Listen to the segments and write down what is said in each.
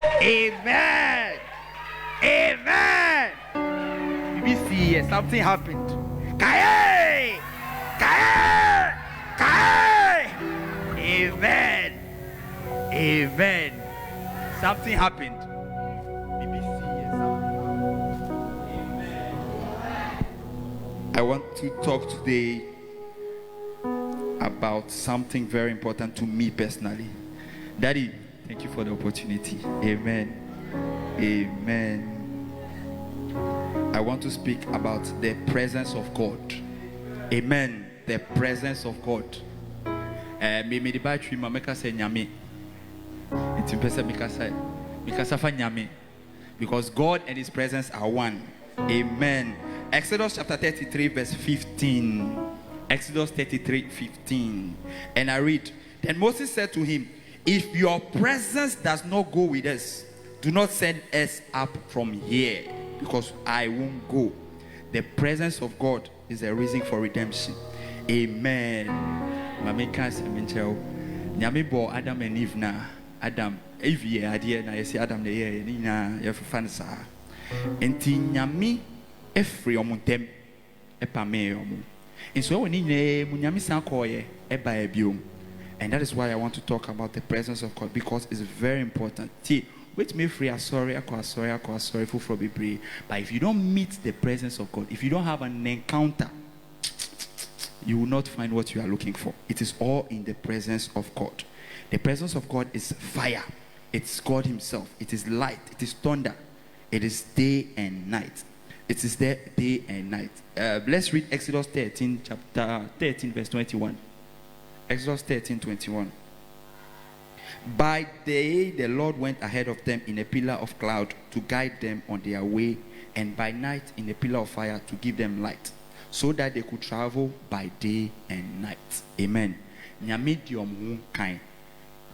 Amen. Amen. You see, something happened. Kaye! Kaye! Kaye! Amen. Amen. Something happened. I want to talk today about something very important to me personally. Daddy, thank you for the opportunity. Amen. Amen. I want to speak about the presence of God. Amen. The presence of God. Me the battery ma make say nyame. It's impesa mikasa fa nyame, because God and his presence are one. Amen. Exodus chapter 33 verse 15. Exodus 33:15. And I read, then Moses said to him, if your presence does not go with us, do not send us up from here, because I won't go. The presence of God is a reason for redemption. Amen. Mamika semencheo. Nyame bo Adam and Eve na. Adam, Eve ye idea na yesi Adam de ye ni na ye fan sa. Enti nyame efri omuntem epame omu. And so when nyame san koye eba ebiom. And that is why I want to talk about the presence of God, because it's very important. Wait me free, sorry for be. But if you don't meet the presence of God, if you don't have an encounter, you will not find what you are looking for. It is all in the presence of God. The presence of God is fire. It's God himself. It is light. It is thunder. It is day and night. It is there day and night. Let's read Exodus 13, chapter 13, verse 21. Exodus 13:21. By day the Lord went ahead of them in a pillar of cloud to guide them on their way, and by night in a pillar of fire to give them light, so that they could travel by day and night. Amen. Nyame di omu kan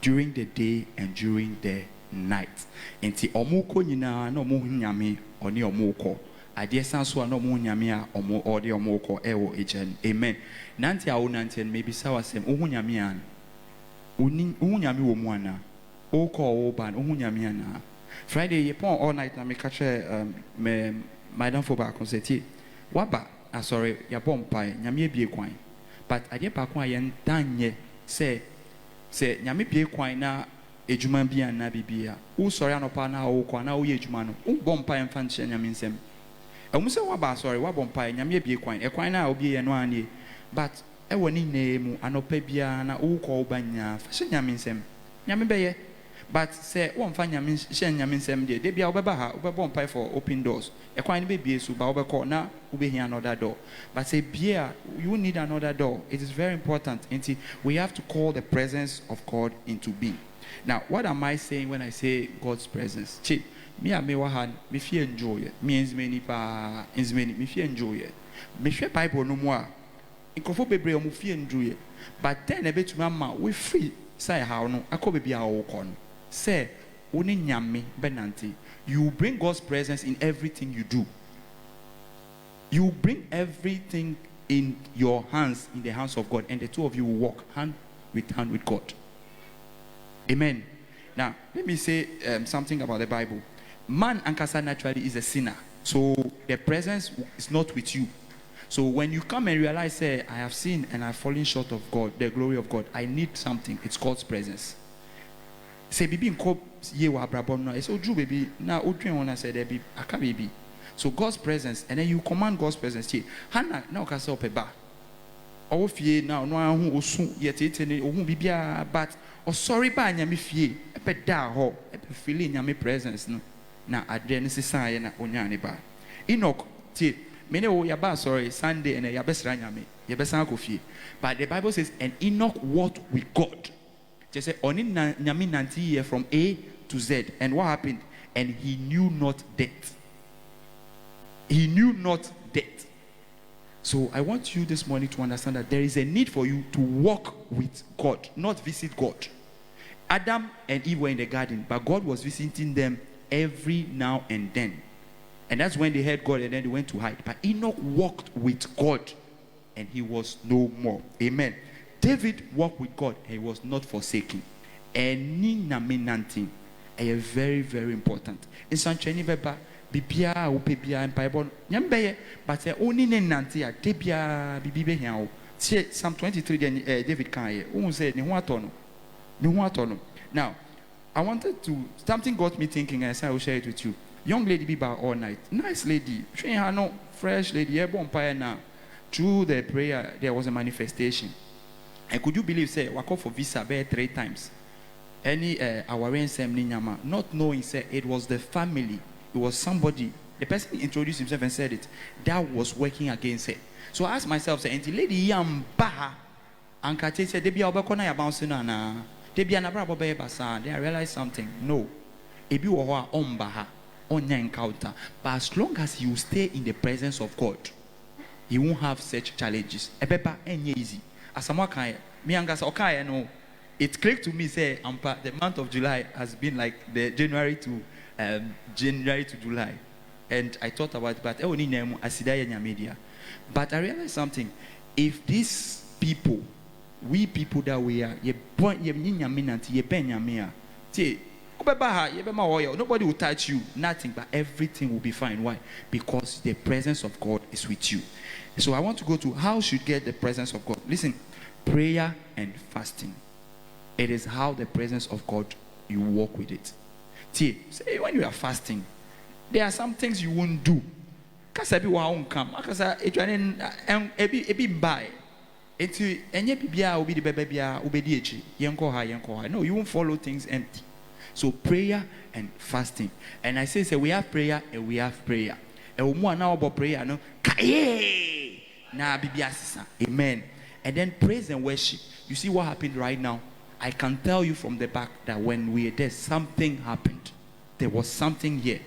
during the day and during the night. Enti omu ko nyina na omu nyame oni omu ko. Ade sanso na omu nyame a omu ode omu ko ewo ejen. Amen. Nanti a wonanti maybe sawasem ohu nyame an. Ohu nyame wo mu ana. O ko wo ban ohu nyame ana. Friday ye pon all night na me catch me my dan for back on say waba sorry ya bom pai nyame bie kwan, but ade pa ko aye ntanye say nyame bie kwan na ejuma bia na bibia wo sorry anopa na wo kwa na wo ye ejuma no wo bom pai mfa nche nyame nsem emu say waba sorry wa bom pai nyame bie kwan e kwan na obi ye no anie, but e woni nemu anopa bia na wo ko banya fa hye nyame nsem nyame beye. But say one find nyame nsem de bia obeba ha obeba pai for open doors e kwan be bie so ba obekọ na ube here another door, but say bia you need another door. It is very important. And we have to call the presence of God into being. Now what am I saying when I say God's presence? Me a me wahan me fi enjoy it means many pa is many me fi enjoy it me hwe Bible no mu a nkofo bebre o mu fi enjoy it, but then e betuma ma we free say how no akobe bia wo kọ no. Say, you bring God's presence in everything you do. You bring everything in your hands, in the hands of God, and the two of you will walk hand with God. Amen. Now, let me say something about the Bible. Man ankasa naturally is a sinner, so the presence is not with you. So when you come and realize, say, I have sinned and I've fallen short of God, the glory of God, I need something. It's God's presence. Say bibi nko ye wa brabom no it's oju baby na odwen wona say there be aka baby. So God's presence, and then you command God's presence. Hana na okasa opeba owo fie na no ahu osu yetete ne ohun bibia, but sorry ba nyame fie epeda ho epe feel nyame presence no na adre ne sisan ye na onya ne ba. Enoch me ne wo ya ba sorry Sunday and ya besra nyame ye besan ko fie, but the Bible says and Enoch walked with God. Just say oni nyami nanti from A to Z, and what happened? And he knew not death. He knew not death. So I want you this morning to understand that there is a need for you to walk with God, not visit God. Adam and Eve were in the garden, but God was visiting them every now and then. And that's when they heard God and then they went to hide. But Enoch walked with God and he was no more. Amen. David walked with God and he was not forsaken. Eni naminanti. very, very important. In some training, bibia upe bia empire nyambeye but only nenanti a debia bibibe hiao see Psalm 23 David kan say ne ho atono. Now I wanted to, something got me thinking, and I said I will share it with you. Young lady be bar all night, nice lady, she had no fresh lady, empire now. Through the prayer there was a manifestation. And could you believe, say I called for visa 3 times, any our nyama, not knowing, say it was the family. It was somebody, the person introduced himself and said it, that was working against her. So I asked myself, say, and the lady yam baha, and Kate said, Debbie Albacona ya bouncing on Debbie and Abrabo Basa. Then I realized something. No, Ebi wa on baha, on your encounter. But as long as you stay in the presence of God, you won't have such challenges. Ebepa any easy. As someone can, me and okay, no. It clicked to me, say, the month of July has been like the January to July, and I thought about it, but only name Asidaya media. But I realized something. If these people, we people that we are, nobody will touch you, nothing, but everything will be fine. Why? Because the presence of God is with you. So I want to go to how should get the presence of God. Listen, prayer and fasting. It is how the presence of God, you walk with it. See, when you are fasting, there are some things you won't do. Because every won't come. Because ebi buy. Eti enye bibia obi de bebia obedi echi. Yenko ha. No, you won't follow things empty. So prayer and fasting. And I say we have prayer and we have prayer. And we more now about prayer no. Kaye na bibia sisa. Amen. And then praise and worship. You see what happened right now? I can tell you from the back that when we were there, something happened. There was something here.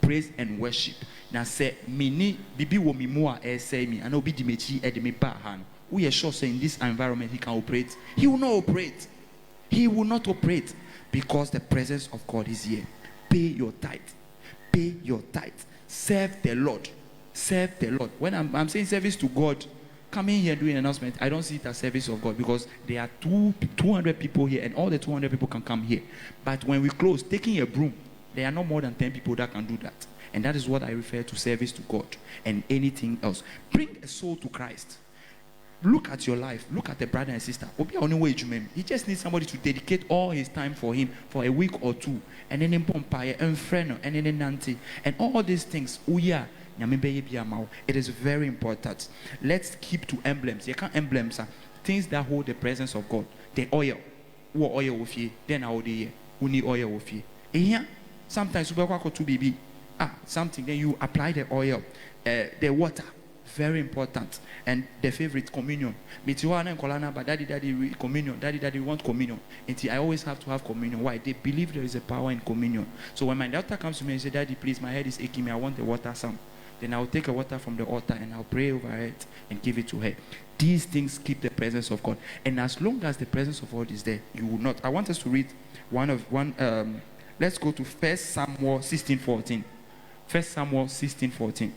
Praise and worship. Now say, mini bibi wo mi mua say me, and obi di mechi edimi bahan. We are sure say in this environment he can operate. He will not operate. He will not operate because the presence of God is here. Pay your tithe. Pay your tithe. Serve the Lord. Serve the Lord. When I'm saying service to God, coming here doing an announcement, I don't see it as service of God because there are 200 people here and all the 200 people can come here. But when we close, taking a broom, there are no more than 10 people that can do that. And that is what I refer to service to God and anything else. Bring a soul to Christ. Look at your life. Look at the brother and sister. He just needs somebody to dedicate all his time for him for a week or 2. And then in Pompire, and friend, and then in Nanti, and all these things. It is very important. Let's keep to emblems. You can't emblems things that hold the presence of God. The oil. What oil with you? Then how do you need oil with you? Here, sometimes something, then you apply the oil, the water. Very important. And the favorite, communion. But daddy communion. Daddy want communion. And I always have to have communion. Why? They believe there is a power in communion. So when my daughter comes to me and says, Daddy, please, my head is aching me, I want the water some. Then I'll take a water from the altar and I'll pray over it and give it to her. These things keep the presence of God. And as long as the presence of God is there, you will not. I want us to read let's go to 1 Samuel 16:14. 1 Samuel 16:14.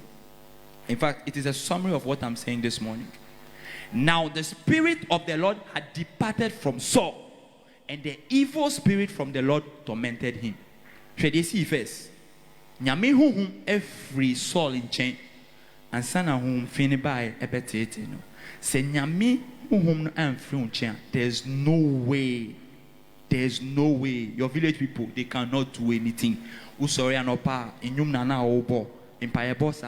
In fact, it is a summary of what I'm saying this morning. Now the Spirit of the Lord had departed from Saul, and the evil spirit from the Lord tormented him. Should you see first? Nyame hum every Saul in chain, and sana hum fini by ebetete no. Se nyame hum and free chain. There's no way. Your village people, they cannot do anything. Usori anopa inyum nana obo. In boss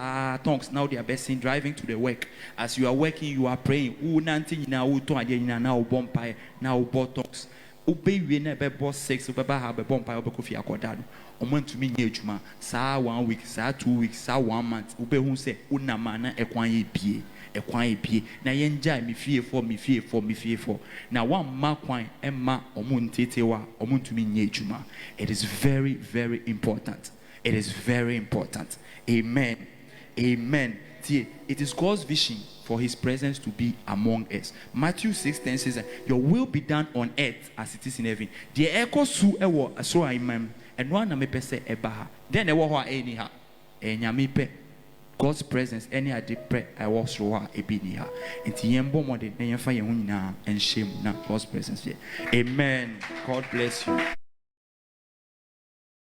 tongues now they are best seen driving to the work. As you are working, you are praying. Nanti na to again now bompire now tongues. Obey we never boss 6 have a bompire obekofi akodado. Oman to me juma sa 1 week, sa 2 weeks, sa 1 month. Ube who say unamana ekwan pie. Na yenja me fear for. Now one mark wine emma omun tetewa omun to me juma. It is very, very important. It is very important. Amen. It is God's vision for his presence to be among us. Matthew 6:10 says, your will be done on earth as it is in heaven. The echo su ewo so imam and one me pese ebaha. Then ewo ho anyha. Enyame pe God's presence any ade pre ewo so ha ebini ha. Enti yembo mode na yemfa ye ho nyina and shame na God's presence here. Amen. God bless you.